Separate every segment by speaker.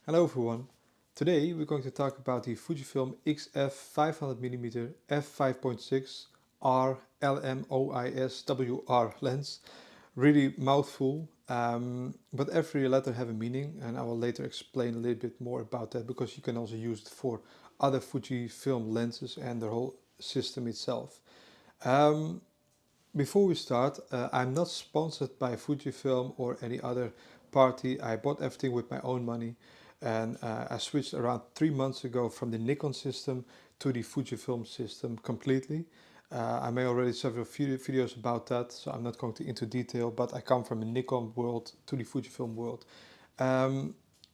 Speaker 1: Hello everyone. Today we're going to talk about the Fujifilm XF 500mm f5.6 R LM OIS WR lens. Really mouthful, but every letter have a meaning, and I will later explain a little bit more about that, because you can also use it for other Fujifilm lenses and the whole system itself. Before we start, I'm not sponsored by Fujifilm or any other party. I bought everything with my own money, and I switched around 3 months ago from the Nikon system to the Fujifilm system completely. I made already several videos about that, so I'm not going into detail, but I come from the Nikon world to the Fujifilm world.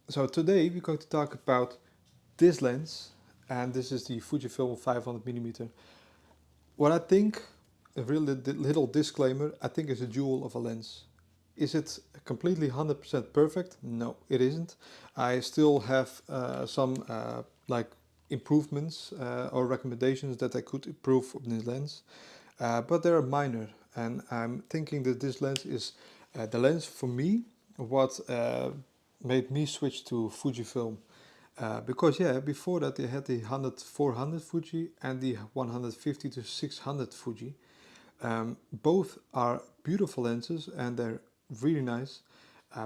Speaker 1: So today we're going to talk about this lens, and this is the Fujifilm 500mm. What I think, a real little disclaimer, I think it's a jewel of a lens. Is it completely 100% perfect? No, it isn't. I still have some like improvements or recommendations that I could improve on this lens, but they're minor, and I'm thinking that this lens is the lens for me. What made me switch to Fujifilm, because yeah, before that they had the 100-400 Fuji and the 150-600 Fuji. Both are beautiful lenses and they're really nice,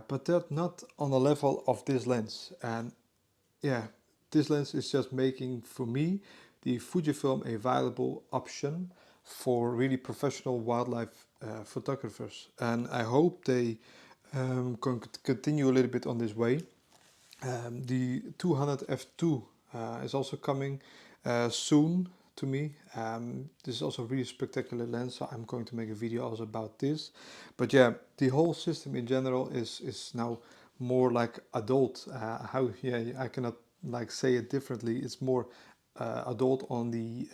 Speaker 1: but they're not on the level of this lens. And yeah, this lens is just making, for me, the Fujifilm a viable option for really professional wildlife photographers. And I hope they can continue a little bit on this way. The 200 f2 is also coming soon to me. This is also a really spectacular lens, so I'm going to make a video also about this. But yeah, the whole system in general is now more like adult. How, yeah, I cannot like say it differently. It's more adult on the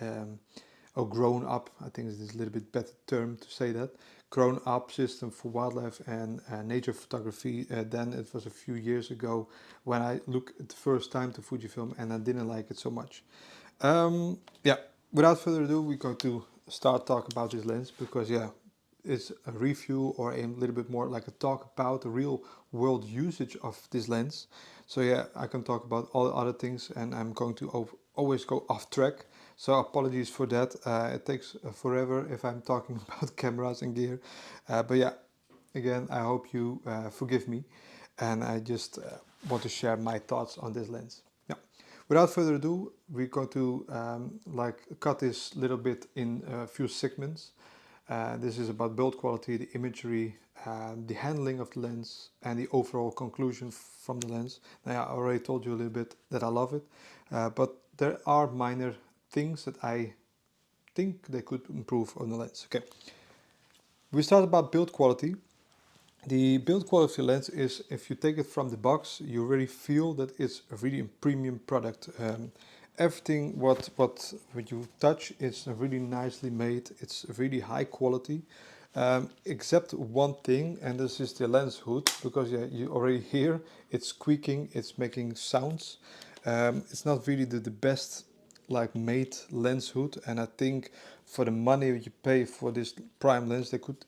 Speaker 1: or grown up. I think it's a little bit better term to say that. Grown up system for wildlife and nature photography than it was a few years ago when I looked the first time to Fujifilm and I didn't like it so much. Yeah, without further ado, we're going to start talking about this lens because yeah, it's a review or a little bit more like a talk about the real world usage of this lens. So yeah, I can talk about all the other things and I'm going to always go off track. So apologies for that. It takes forever if I'm talking about cameras and gear. But yeah, again, I hope you forgive me. And I just want to share my thoughts on this lens. Yeah. Without further ado, we're going to like cut this little bit in a few segments. This is about build quality, the imagery, the handling of the lens, and the overall conclusion from the lens. Now, I already told you a little bit that I love it, but there are minor things that I think they could improve on the lens. Okay, we start about build quality. The build quality lens is, if you take it from the box, you really feel that it's a really premium product. Everything what you touch is really nicely made. It's really high quality, except one thing, and this is the lens hood, because yeah, you already hear it's squeaking, it's making sounds. It's not really the best like made lens hood, and I think for the money you pay for this prime lens they could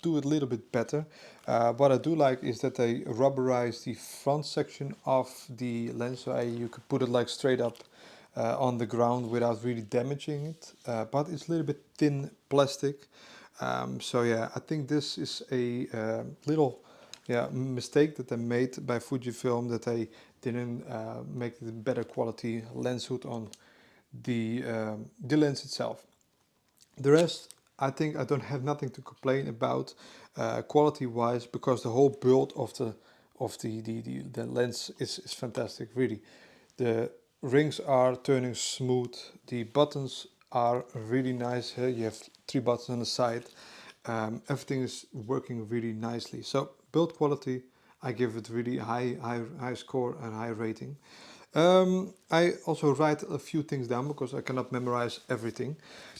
Speaker 1: do it a little bit better. What I do like is that they rubberize the front section of the lens, so you could put it like straight up on the ground without really damaging it, but it's a little bit thin plastic. So yeah, I think this is a little mistake that they made by Fujifilm, that they didn't make the better quality lens hood on the lens itself. The rest, I think I don't have nothing to complain about quality wise, because the whole build of the lens is fantastic, really. The rings are turning smooth, the buttons are really nice. You have 3 buttons on the side. Everything is working really nicely. So build quality, I give it really high score and high rating. I also write a few things down because I cannot memorize everything.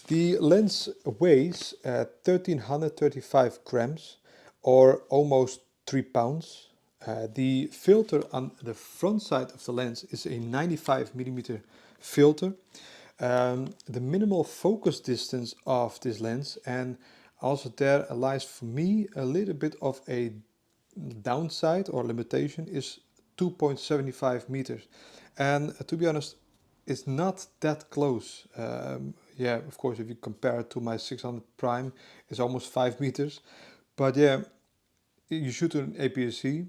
Speaker 1: The lens weighs 1335 grams or almost 3 pounds. The filter on the front side of the lens is a 95 millimeter filter. The minimal focus distance of this lens, and also there lies for me a little bit of a downside or limitation, is 2.75 meters. And to be honest, it's not that close. Yeah, of course, if you compare it to my 600 prime, it's almost 5 meters. But yeah, you shoot an APS-C,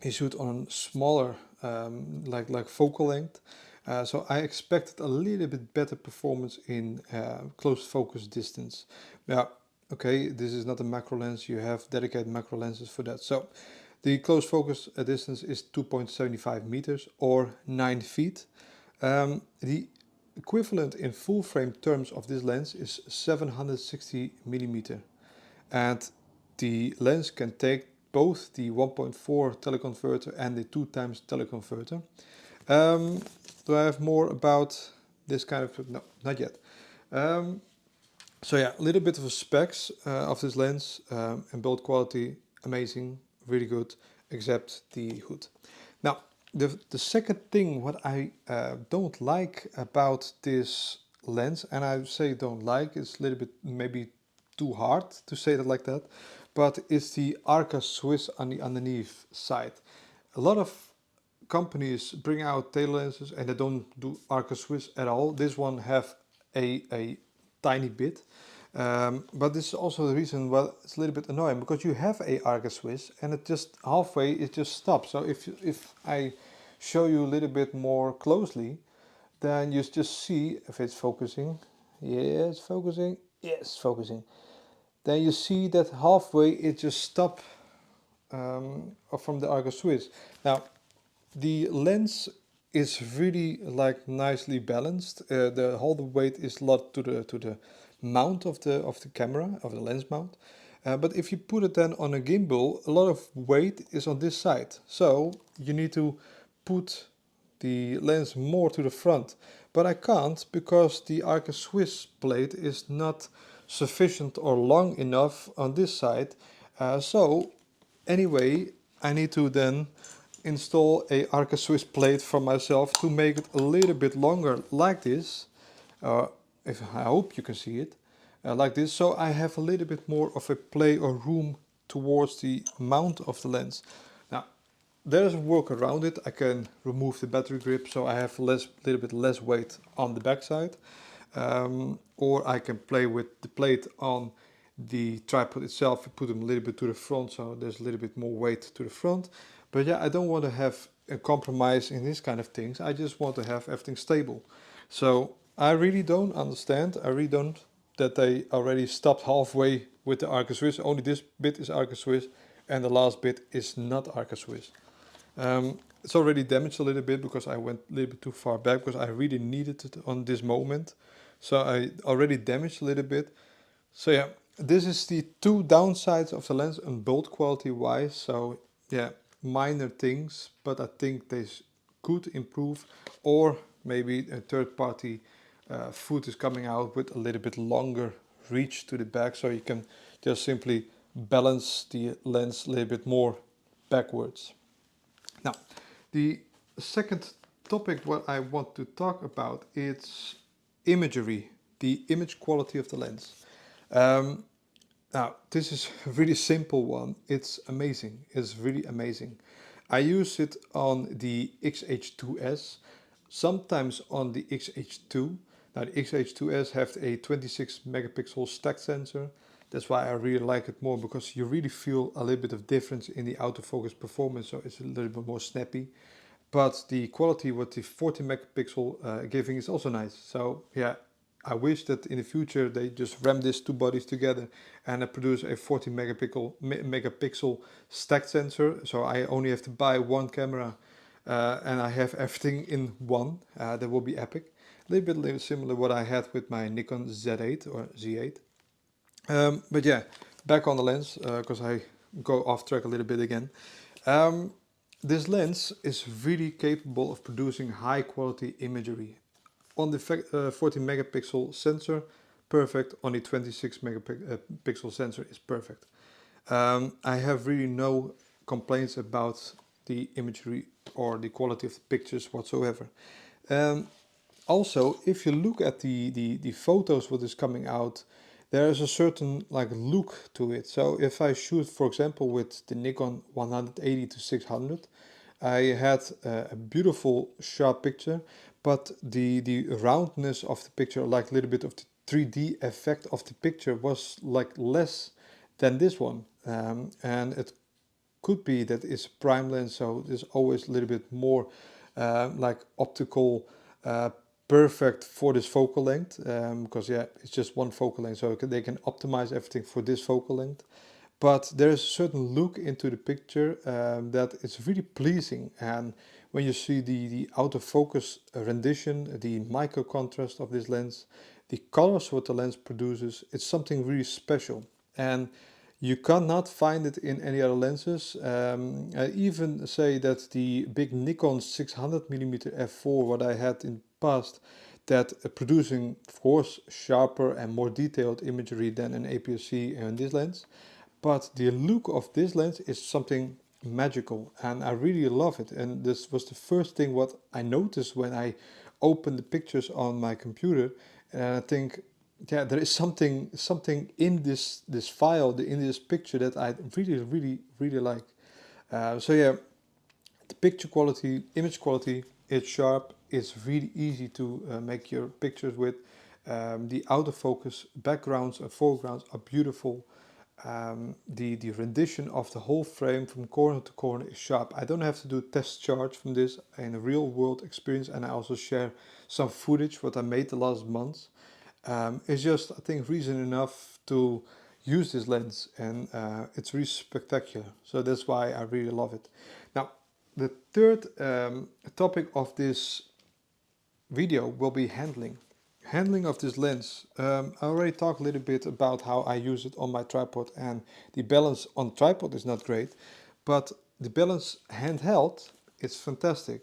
Speaker 1: you shoot on smaller like focal length. So I expected a little bit better performance in close focus distance. Yeah, okay, this is not a macro lens. You have dedicated macro lenses for that. So the close focus distance is 2.75 meters or 9 feet. The equivalent in full frame terms of this lens is 760 millimeter. And the lens can take both the 1.4 teleconverter and the 2 times teleconverter. Do I have more about this kind of? No, not yet. So yeah, a little bit of the specs of this lens and build quality. amazing, really good, except the hood. Now, the second thing what I don't like about this lens, and I say don't like, it's a little bit maybe too hard to say that like that, but it's the Arca Swiss on the underneath side. A lot of companies bring out tail lenses and they don't do Arca Swiss at all. This one have a tiny bit. But this is also the reason why it's a little bit annoying, because you have a Arca Swiss and it just halfway it just stops. So if I show you a little bit more closely, then you just see if it's focusing. Yes, focusing. Yes, focusing. Then you see that halfway it just stops from the Arca Swiss. Now the lens is really like nicely balanced. The whole weight is a lot to the mount of the camera, of the lens mount. But if you put it then on a gimbal, a lot of weight is on this side. So you need to put the lens more to the front. But I can't, because the Arca Swiss plate is not sufficient or long enough on this side. So anyway, I need to then install a Arca Swiss plate for myself to make it a little bit longer like this. If I hope you can see it like this, so I have a little bit more of a play or room towards the mount of the lens. Now there's a work around it. I can remove the battery grip, so I have little bit less weight on the backside, or I can play with the plate on the tripod itself and put them a little bit to the front, so there's a little bit more weight to the front. But yeah, I don't want to have a compromise in this kind of things. I just want to have everything stable. So I really don't understand. I really don't that they already stopped halfway with the Arca Swiss. Only this bit is Arca Swiss, and the last bit is not Arca Swiss. It's already damaged a little bit because I went a little bit too far back, because I really needed it on this moment. So I already damaged a little bit. So yeah, this is the two downsides of the lens and build quality wise. So yeah, minor things, but I think they could improve, or maybe a third party foot is coming out with a little bit longer reach to the back, so you can just simply balance the lens a little bit more backwards. Now, the second topic what I want to talk about is imagery, the image quality of the lens. Um, Now, this is a really simple one. It's amazing. It's really amazing. I use it on the XH2S, sometimes on the XH2. Now, the XH2S have a 26 megapixel stack sensor. That's why I really like it more, because you really feel a little bit of difference in the autofocus performance, so it's a little bit more snappy. But the quality with the 40 megapixel giving is also nice. So yeah, I wish that in the future they just ram these two bodies together and produce a 40 megapixel stacked sensor. So I only have to buy one camera and I have everything in one. That will be epic. A little bit similar what I had with my Nikon Z8 or Z8. But yeah, back on the lens, because I go off track a little bit again. This lens is really capable of producing high quality imagery. On the 40 megapixel sensor, perfect. On the 26 megapixel sensor is perfect. I have really no complaints about the imagery or the quality of the pictures whatsoever. Um, Also, if you look at the photos what is coming out, there is a certain like look to it. So if I shoot, for example, with the Nikon 180 to 600, I had a beautiful sharp picture, but the roundness of the picture, like a little bit of the 3D effect of the picture, was like less than this one. And it could be that it's a prime lens, so there's always a little bit more like optical perfect for this focal length, because yeah, it's just one focal length, so they can optimize everything for this focal length. But there is a certain look into the picture that is really pleasing, and when you see the autofocus rendition, the micro contrast of this lens, the colors what the lens produces, it's something really special. And you cannot find it in any other lenses. I even say that the big Nikon 600mm f4, what I had in the past, that producing, of course, sharper and more detailed imagery than an APS-C in this lens. but the look of this lens is something magical, and I really love it. And this was the first thing what I noticed when I opened the pictures on my computer, and I think, yeah, there is something in this file, in this picture, that I really like. So yeah, the picture quality, image quality, it's sharp. It's really easy to make your pictures with. The autofocus backgrounds and foregrounds are beautiful. The rendition of the whole frame from corner to corner is sharp. I don't have to do test charts from this in a real world experience, and I also share some footage what I made the last months. It's just, I think, reason enough to use this lens, and it's really spectacular. So that's why I really love it. Now, the third topic of this video will be handling. Handling of this lens. I already talked a little bit about how I use it on my tripod, and the balance on tripod is not great, but the balance handheld is fantastic.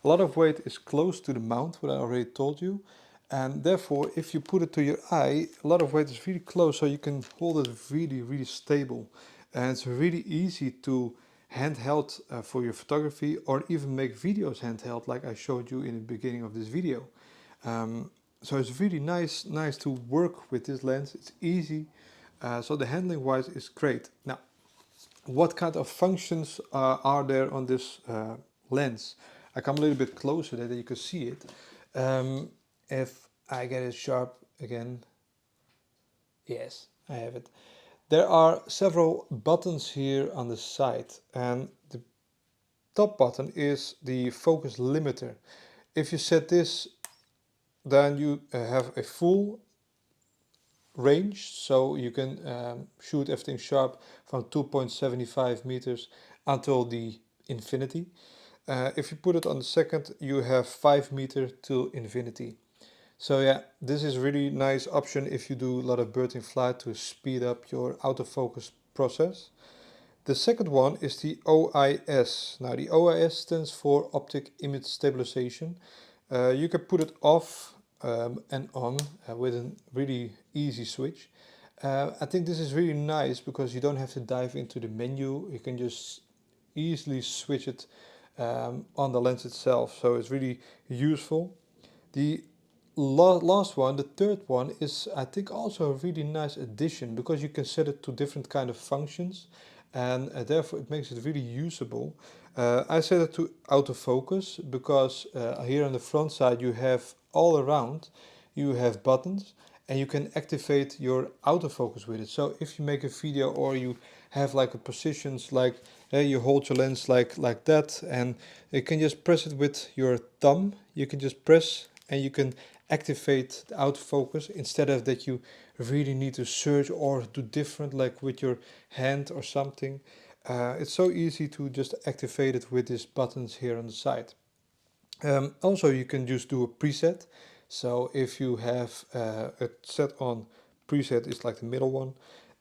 Speaker 1: A lot of weight is close to the mount, what I already told you, and therefore if you put it to your eye, a lot of weight is really close, so you can hold it really stable, and it's really easy to handheld for your photography, or even make videos handheld like I showed you in the beginning of this video. So it's really nice to work with this lens. It's easy, so the handling wise is great. Now, what kind of functions are there on this lens? I come a little bit closer that you can see it. If I get it sharp again, yes, I have it. There are several buttons here on the side, and the top button is the focus limiter. If you set this, then you have a full range, so you can shoot everything sharp from 2.75 meters until the infinity. If you put it on the second, you have 5 meter to infinity. So yeah, this is really nice option if you do a lot of bird in flight to speed up your autofocus process. The second one is the OIS. Now the OIS stands for Optic Image Stabilization. You can put it off and on with a really easy switch. I think this is really nice because you don't have to dive into the menu. You can just easily switch it on the lens itself. So it's really useful. The last one, the third one, is I think also a really nice addition because you can set it to different kind of functions, and therefore it makes it really usable. I set it to autofocus because here on the front side you have all around, you have buttons, and you can activate your autofocus with it. So if you make a video or you have like a positions like you hold your lens like that, and you can just press it with your thumb. You can just press and you can activate the autofocus instead of that you really need to search or do different like with your hand or something. It's so easy to just activate it with these buttons here on the side. Also, you can just do a preset. So if you have it set on preset, is like the middle one,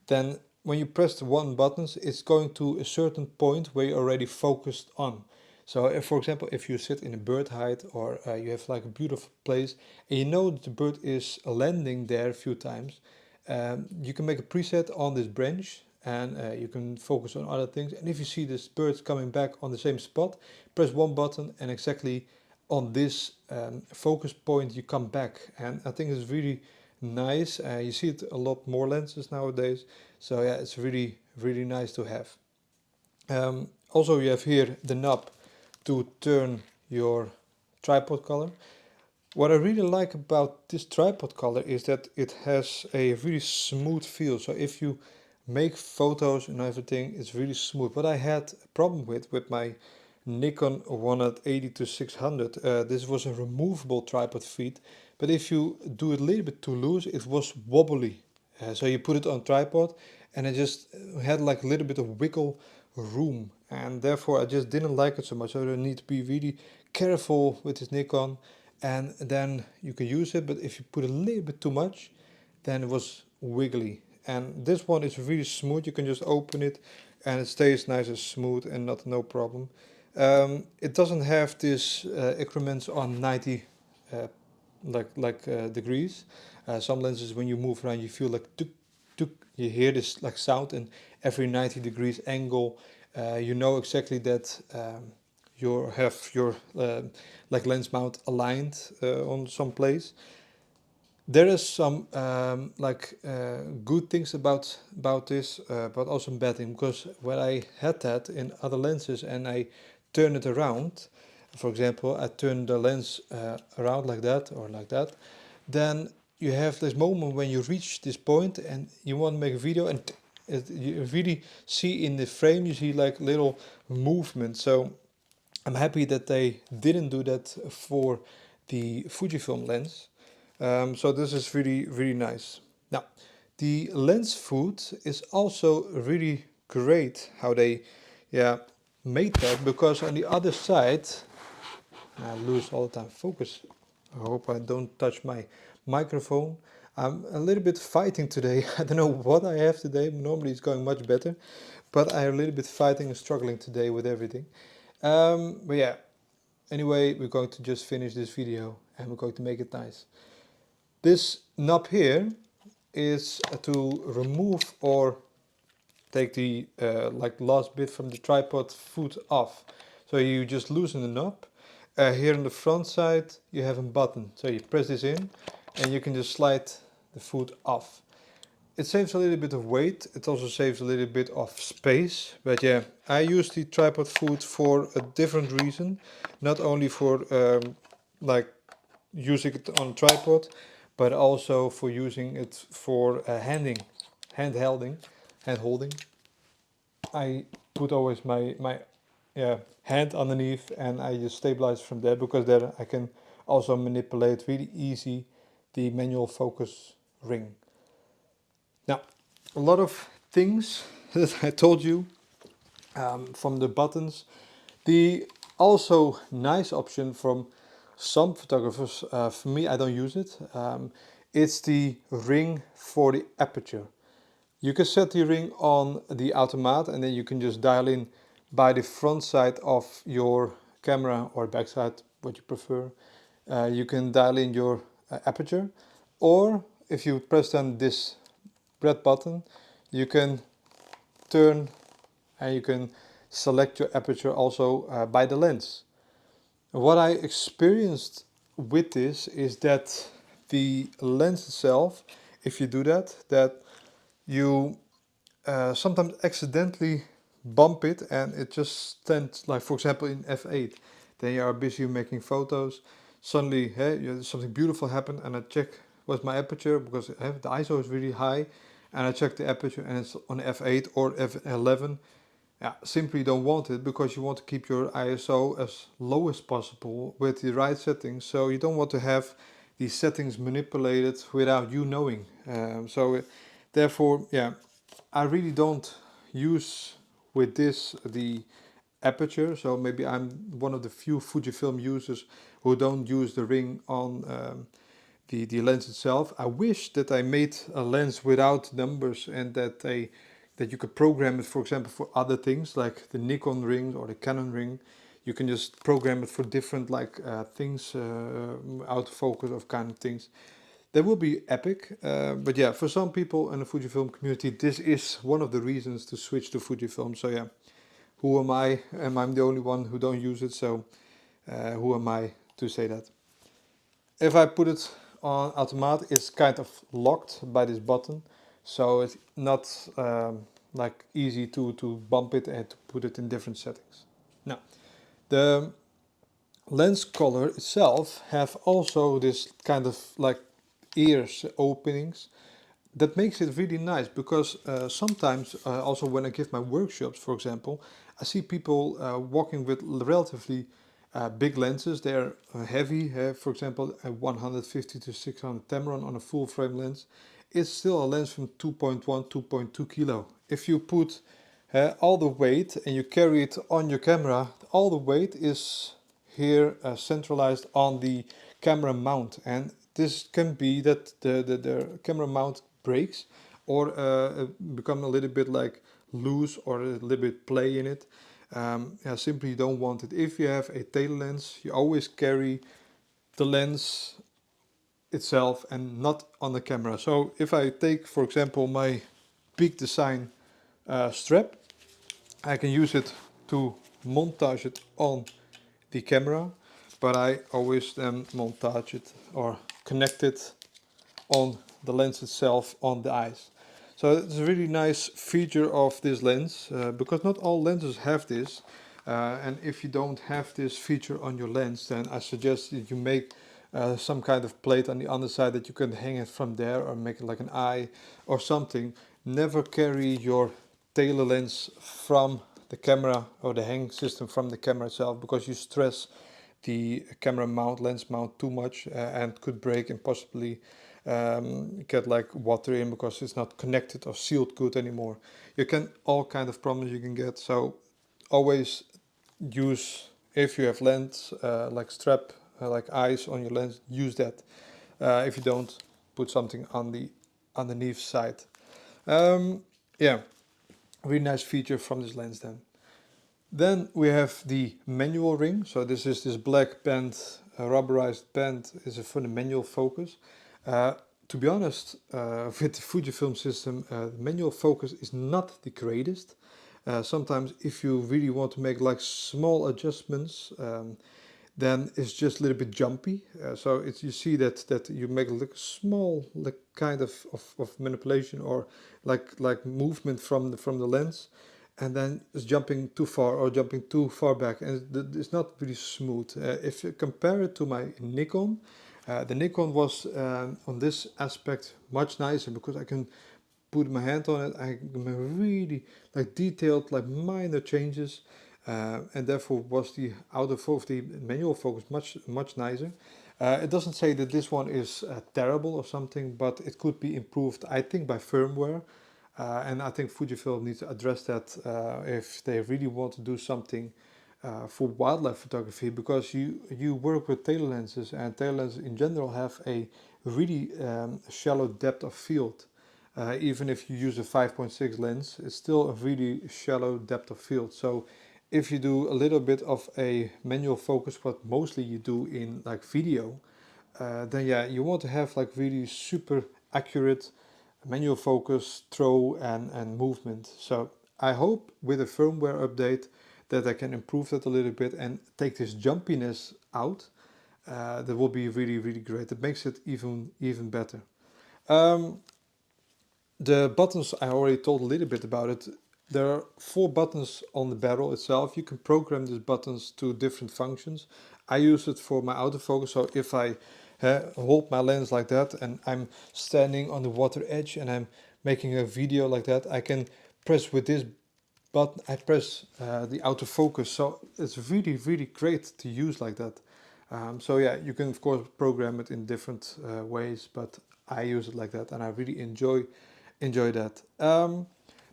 Speaker 1: then when you press the one buttons, it's going to a certain point where you're already focused on. So if, for example, if you sit in a bird hide or you have like a beautiful place and you know that the bird is landing there a few times, you can make a preset on this branch, and you can focus on other things. And if you see this bird coming back on the same spot, press one button and exactly on this focus point you come back. And I think it's really nice. You see it a lot more lenses nowadays, so yeah, it's really nice to have. Also, you have here the knob to turn your tripod color. What I really like about this tripod color is that it has a really smooth feel. So if you make photos and everything, it's really smooth. What I had a problem with my Nikon 180 to 600, this was a removable tripod feet, but if you do it a little bit too loose, it was wobbly. So you put it on tripod and it just had like a little bit of wiggle room, and therefore I just didn't like it so much. So you need to be really careful with this Nikon, and then you can use it, but if you put a little bit too much, then it was wiggly. And this one is really smooth. You can just open it and it stays nice and smooth and no problem. It doesn't have this increments on 90 uh, degrees. Some lenses, when you move around, you feel like tuk tuk. You hear this like sound, and every 90 degrees angle. You know exactly that you have your like lens mount aligned on some place. There is some good things about this, but also bad things, because when I had that in other lenses and I turn it around, for example, I turn the lens around like that or like that, then you have this moment when you reach this point and you want to make a video, and you really see in the frame, you see like little movement. So I'm happy that they didn't do that for the Fujifilm lens. So this is really, really nice. Now, the lens foot is also really great how they, yeah, made that, because on the other side, I lose all the time focus. I hope I don't touch my microphone. I'm a little bit fighting today. I don't know what I have today. Normally it's going much better, but I'm a little bit fighting and struggling today with everything. But yeah, anyway, we're going to just finish this video and we're going to make it nice. This knob here is to remove or take the like last bit from the tripod foot off. So you just loosen the knob. Here on the front side you have a button. So you press this in and you can just slide the foot off. It saves a little bit of weight. It also saves a little bit of space. But yeah, I use the tripod foot for a different reason. Not only for like using it on tripod, but also for using it for hand holding. I put always my hand underneath and I just stabilize from there, because there I can also manipulate really easy the manual focus ring. Now, a lot of things that I told you from the buttons. The also nice option from some photographers, for me I don't use it, it's the ring for the aperture. You can set the ring on the automat and then you can just dial in by the front side of your camera or back side, what you prefer. You can dial in your aperture, or if you press down this red button, you can turn and you can select your aperture also by the lens. What I experienced with this is that the lens itself, if you do that, you sometimes accidentally bump it and it just stands, like for example in f8, then you are busy making photos, suddenly hey, something beautiful happened and I check what's my aperture, because the ISO is really high, and I check the aperture and it's on f8 or f11. Yeah, simply don't want it, because you want to keep your ISO as low as possible with the right settings, so you don't want to have these settings manipulated without you knowing. Therefore, yeah, I really don't use with this the aperture, so maybe I'm one of the few Fujifilm users who don't use the ring on the lens itself. I wish that I made a lens without numbers and that you could program it, for example, for other things like the Nikon ring or the Canon ring. You can just program it for different like things, autofocus of kind of things. That will be epic, but yeah, for some people in the Fujifilm community, this is one of the reasons to switch to Fujifilm. So yeah, who am I? I'm the only one who don't use it, so who am I to say that? If I put it on automatic, it's kind of locked by this button, so it's not like easy to bump it and to put it in different settings. Now, the lens color itself have also this kind of like ears openings that makes it really nice, because sometimes also when I give my workshops, for example, I see people walking with relatively big lenses. They're heavy, for example a 150 to 600 Tamron on a full frame lens. It's still a lens from 2.1, 2.2 kilo. If you put all the weight and you carry it on your camera, all the weight is here centralized on the camera mount, and this can be that the camera mount breaks or become a little bit like loose or a little bit play in it. Yeah, simply don't want it. If you have a tail lens, you always carry the lens itself and not on the camera. So if I take, for example, my big design strap. I can use it to montage it on the camera, but I always then montage it or connect it on the lens itself on the eyes. So it's a really nice feature of this lens, because not all lenses have this. And if you don't have this feature on your lens, then I suggest that you make some kind of plate on the underside that you can hang it from there, or make it like an eye or something. Never carry your tailor lens from the camera or the hang system from the camera itself, because you stress the camera mount, lens mount too much, and could break and possibly get like water in because it's not connected or sealed good anymore. You can, all kind of problems you can get. So always use, if you have lens like strap, like eyes on your lens, use that. If you don't, put something on the underneath side. Yeah, really nice feature from this lens then. Then we have the manual ring. So this is this black band, rubberized band, is for the manual focus. To be honest, with the Fujifilm system, manual focus is not the greatest. Sometimes if you really want to make like small adjustments, then it's just a little bit jumpy. So it's, you see that you make like a small like kind of manipulation or like movement from the lens, and then it's jumping too far or jumping too far back, and it's not really smooth. If you compare it to my Nikon, the Nikon was on this aspect much nicer, because I can put my hand on it. I can really like detailed like minor changes, and therefore was the the manual focus much nicer. It doesn't say that this one is terrible or something, but it could be improved, I think, by firmware. And I think Fujifilm needs to address that if they really want to do something for wildlife photography, because you work with tail lenses, and tail lenses in general have a really shallow depth of field. Even if you use a 5.6 lens, it's still a really shallow depth of field. So if you do a little bit of a manual focus, what mostly you do in like video, then yeah, you want to have like really super accurate manual focus, throw and movement. So I hope with a firmware update that I can improve that a little bit and take this jumpiness out. That will be really great. It makes it even better. Um, the buttons, I already told a little bit about it. There are 4 buttons on the barrel itself. You can program these buttons to different functions. I use it for my autofocus, so if I hold my lens like that and I'm standing on the water edge and I'm making a video like that, I can press with this button, I press the autofocus. So it's really great to use like that. So yeah, you can of course program it in different ways, but I use it like that and I really enjoy that.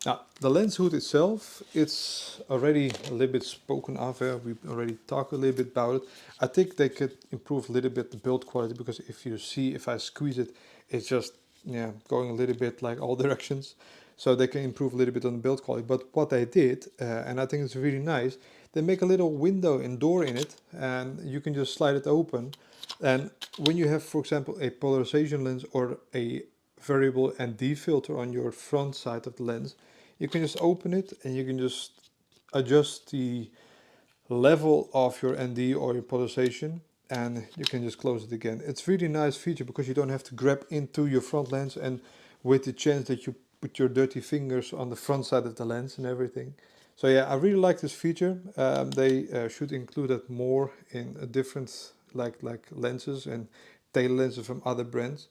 Speaker 1: Now, the lens hood itself, it's already a little bit spoken of. We already talked a little bit about it. I think they could improve a little bit the build quality, because if you see, if I squeeze it, it's just going a little bit like all directions. So they can improve a little bit on the build quality. But what they did, and I think it's really nice, they make a little window and door in it, and you can just slide it open. And when you have, for example, a polarization lens or a variable ND filter on your front side of the lens, you can just open it and you can just adjust the level of your ND or your polarization, and you can just close it again. It's really nice feature because you don't have to grab into your front lens, and with the chance that you put your dirty fingers on the front side of the lens and everything. So yeah, I really like this feature. They should include that more in a different like lenses and tail lenses from other brands.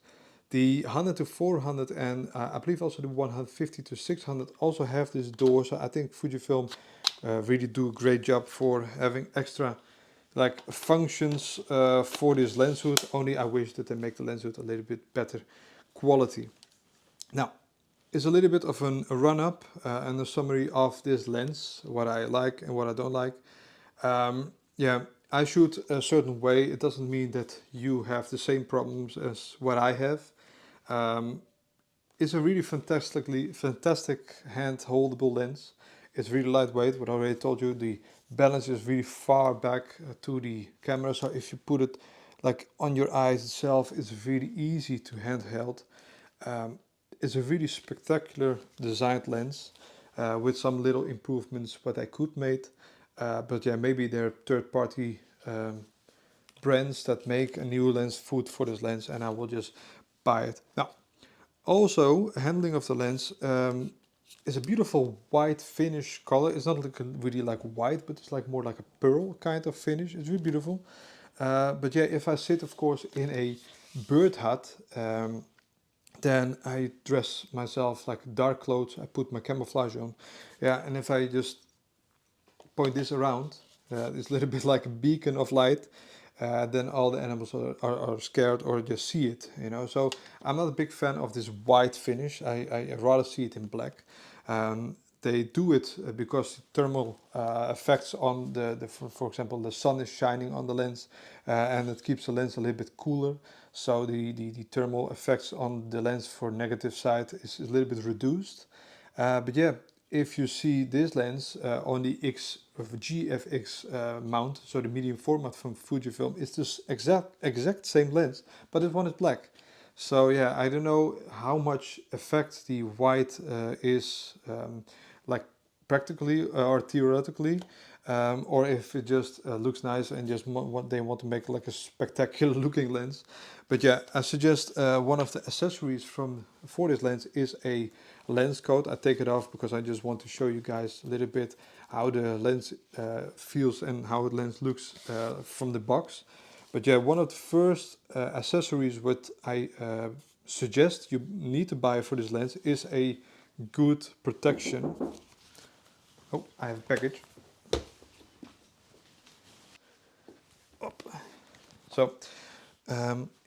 Speaker 1: The 100 to 400 and I believe also the 150 to 600 also have this door. So I think Fujifilm really do a great job for having extra like functions for this lens hood. Only I wish that they make the lens hood a little bit better quality. Now, it's a little bit of a run-up and a summary of this lens, what I like and what I don't like. Yeah, I shoot a certain way. It doesn't mean that you have the same problems as what I have. Um, it's a really fantastic hand-holdable lens. It's really lightweight. What I already told you, the balance is really far back to the camera. So if you put it like on your eyes itself, it's really easy to handheld. Um, it's a really spectacular designed lens. with some little improvements what I could make. But yeah, maybe there are third-party brands that make a new lens food for this lens, and I will just buy it. Now, also handling of the lens is a beautiful white finish color. It's not like really like white, but it's like more like a pearl kind of finish. It's really beautiful. But yeah, if I sit, of course, in a bird hut, then I dress myself like dark clothes. I put my camouflage on. Yeah, and if I just point this around, it's a little bit like a beacon of light. Then all the animals are scared or just see it, you know. So I'm not a big fan of this white finish. I rather see it in black. They do it because the thermal effects on for example, the sun is shining on the lens, and it keeps the lens a little bit cooler. So the thermal effects on the lens for negative side is a little bit reduced. But yeah, if you see this lens on the GFX mount, so the medium format from Fujifilm, it's this exact same lens, but this one is black. So yeah, I don't know how much effect the white is like practically or theoretically, or if it just looks nice and just what they want to make like a spectacular looking lens. But yeah, I suggest one of the accessories for this lens is a lens coat. I take it off because I just want to show you guys a little bit how the lens feels and how the lens looks from the box. But yeah, one of the first accessories what I suggest you need to buy for this lens is a good protection. Oh, I have a package. Up. So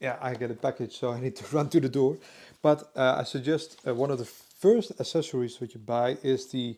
Speaker 1: yeah, I get a package, so I need to run to the door. But I suggest one of the first accessories that you buy is the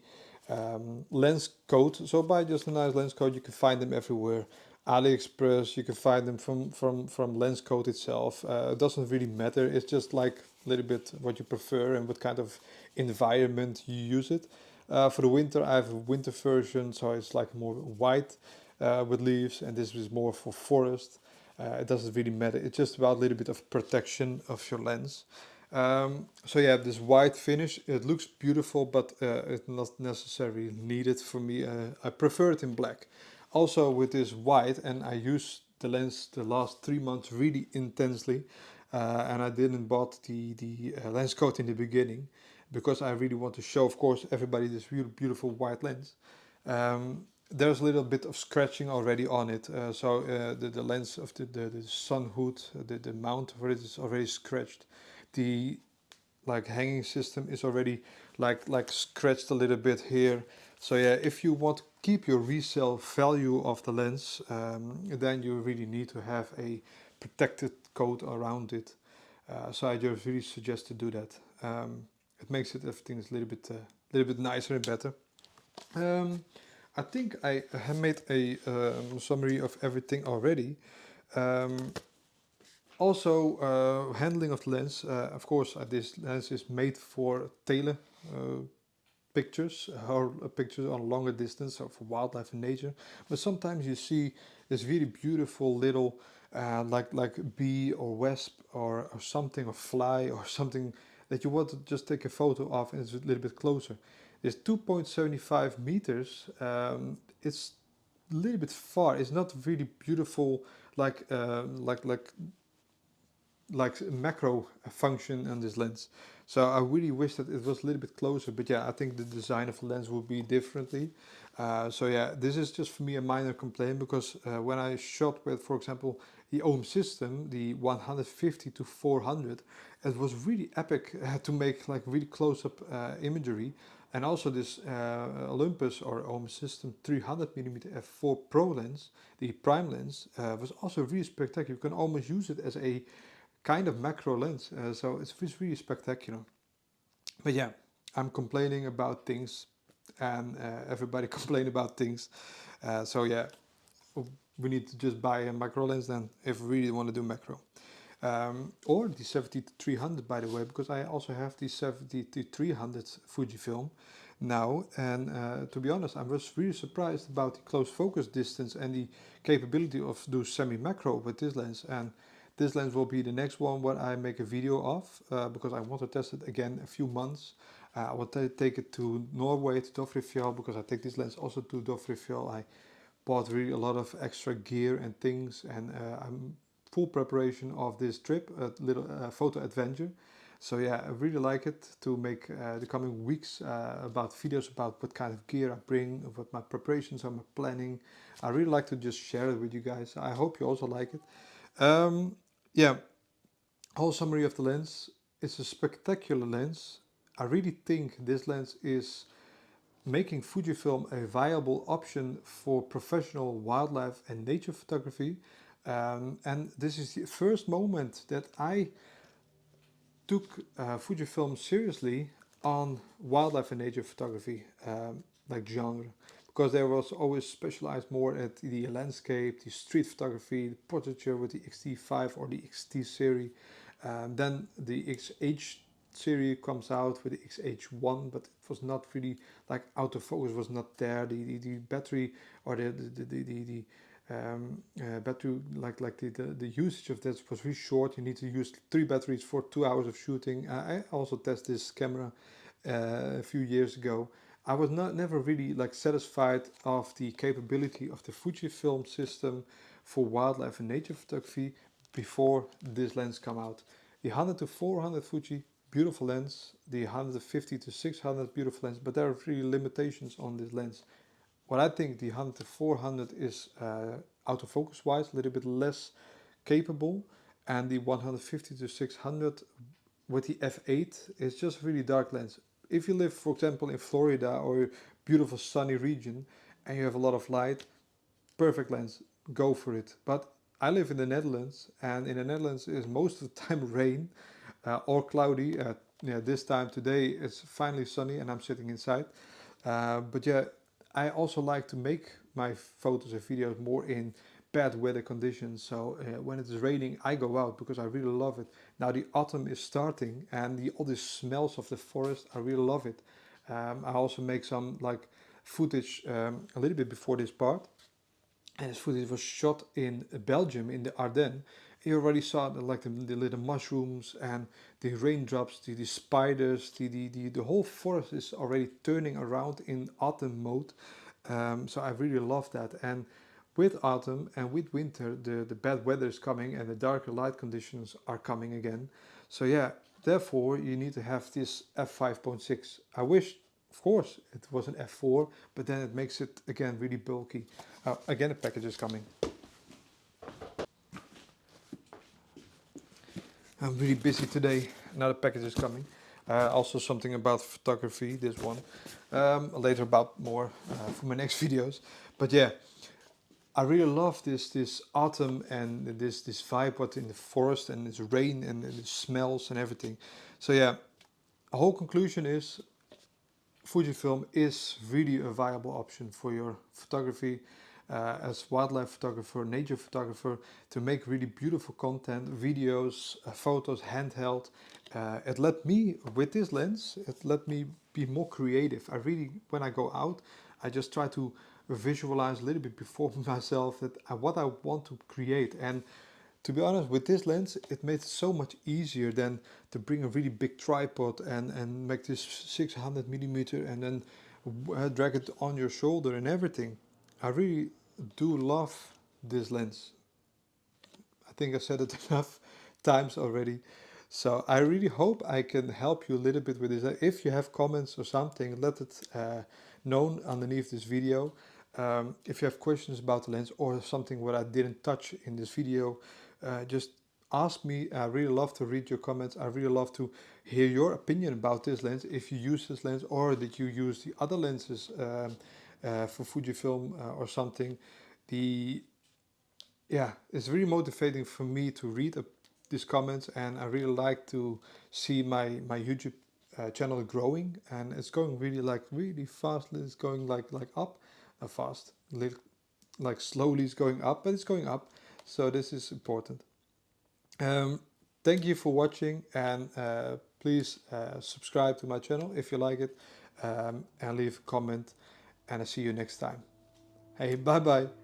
Speaker 1: lens coat. So buy just a nice lens coat. You can find them everywhere. AliExpress, you can find them from lens coat itself. It doesn't really matter. It's just like a little bit what you prefer and what kind of environment you use it. For the winter, I have a winter version, so it's like more white with leaves, and this is more for forest. It doesn't really matter. It's just about a little bit of protection of your lens. So yeah, this white finish, it looks beautiful, but it's not necessarily needed for me. I prefer it in black. Also with this white, and I use the lens the last 3 months really intensely, and I didn't bought the lens coat in the beginning because I really want to show, of course, everybody this really beautiful white lens. There's a little bit of scratching already on it, so the lens of the sun hood, the mount for it is already scratched. The like hanging system is already like scratched a little bit here. So yeah, if you want to keep your resale value of the lens, then you really need to have a protected coat around it. So I just really suggest to do that. It makes it everything is a little bit nicer and better. I think I have made a summary of everything already. Um, Also, handling of the lens. Of course, this lens is made for tele pictures or pictures on longer distance or for wildlife and nature. But sometimes you see this really beautiful little like bee or wasp or something or fly or something that you want to just take a photo of, and it's a little bit closer. It's 2.75 meters. It's a little bit far. It's not really beautiful like macro function on this lens. So I really wish that it was a little bit closer, but yeah, I think the design of the lens would be differently. So yeah, this is just for me a minor complaint because when I shot with, for example, the OM system, the 150 to 400, it was really epic to make like really close-up imagery. And also this Olympus or OM system 300mm f4 Pro lens, the prime lens, was also really spectacular. You can almost use it as a kind of macro lens, so it's really spectacular. But yeah, I'm complaining about things, and everybody complain about things. So yeah, we need to just buy a macro lens then if we really want to do macro. Or the 70 to 300, by the way, because I also have the 70 to 300 Fujifilm now, and to be honest, I was really surprised about the close focus distance and the capability of do semi-macro with this lens. And this lens will be the next one what I make a video of, because I want to test it again a few months. I will take it to Norway, to Dovrefjell, because I take this lens also to Dovrefjell. I bought really a lot of extra gear and things, and I'm full preparation of this trip, a little photo adventure. So yeah, I really like it to make the coming weeks about videos about what kind of gear I bring, what my preparations are, my planning. I really like to just share it with you guys. I hope you also like it. Yeah, whole summary of the lens. It's a spectacular lens. I really think this lens is making Fujifilm a viable option for professional wildlife and nature photography. And this is the first moment that I took Fujifilm seriously on wildlife and nature photography, like genre, because there was always specialized more at the landscape, the street photography, the portraiture with the XT5 or the XT series. Then the XH series comes out with the XH1, but it was not really like autofocus was not there. The battery or the battery the usage of that was really short. You need to use 3 batteries for 2 hours of shooting. I also tested this camera a few years ago. I was never really like satisfied of the capability of the Fujifilm system for wildlife and nature photography before this lens come out. The 100 to 400 Fuji, beautiful lens. The 150 to 600, beautiful lens, but there are really limitations on this lens. What I think the 100 to 400 is autofocus wise a little bit less capable, and the 150 to 600 with the f8 is just really dark lens. If you live, for example, in Florida or a beautiful sunny region and you have a lot of light, perfect lens, go for it. But I live in the Netherlands, and in the Netherlands is most of the time rain or cloudy. Yeah, this time today it's finally sunny and I'm sitting inside. But yeah, I also like to make my photos and videos more in bad weather conditions. So when it is raining, I go out because I really love it. Now the autumn is starting, and all the smells of the forest, I really love it. I also make some like footage a little bit before this part, and this footage was shot in Belgium in the Ardennes. You already saw the little mushrooms and the raindrops, the spiders, the whole forest is already turning around in autumn mode. So I really love that. And with autumn and with winter, the bad weather is coming and the darker light conditions are coming again. So yeah, therefore you need to have this f5.6. I wish, of course, it was an f4, but then it makes it again really bulky. Again, a package is coming. I'm really busy today. Another package is coming. Also something about photography, this one. Later about more for my next videos. But yeah, I really love this autumn and this vibe what in the forest and this rain and the smells and everything. So yeah, the whole conclusion is Fujifilm is really a viable option for your photography as wildlife photographer, nature photographer, to make really beautiful content, videos, photos, handheld. It let me, with this lens, it let me be more creative. I really, when I go out, I just try to visualize a little bit before myself that what I want to create. And to be honest, with this lens, it made it so much easier than to bring a really big tripod and make this 600 millimeter and then drag it on your shoulder and everything. I really do love this lens. I think I said it enough times already. So I really hope I can help you a little bit with this. If you have comments or something, let it known underneath this video. If you have questions about the lens or something what I didn't touch in this video, just ask me. I really love to read your comments. I really love to hear your opinion about this lens, if you use this lens or did you use the other lenses for Fujifilm or something. The Yeah, it's really motivating for me to read these comments, and I really like to see my YouTube channel growing, and it's going really fast. It's going like up, fast, like slowly it's going up, but it's going up. So this is important. Um, Thank you for watching, and please subscribe to my channel if you like it, and leave a comment. And I see you next time. Hey, bye bye.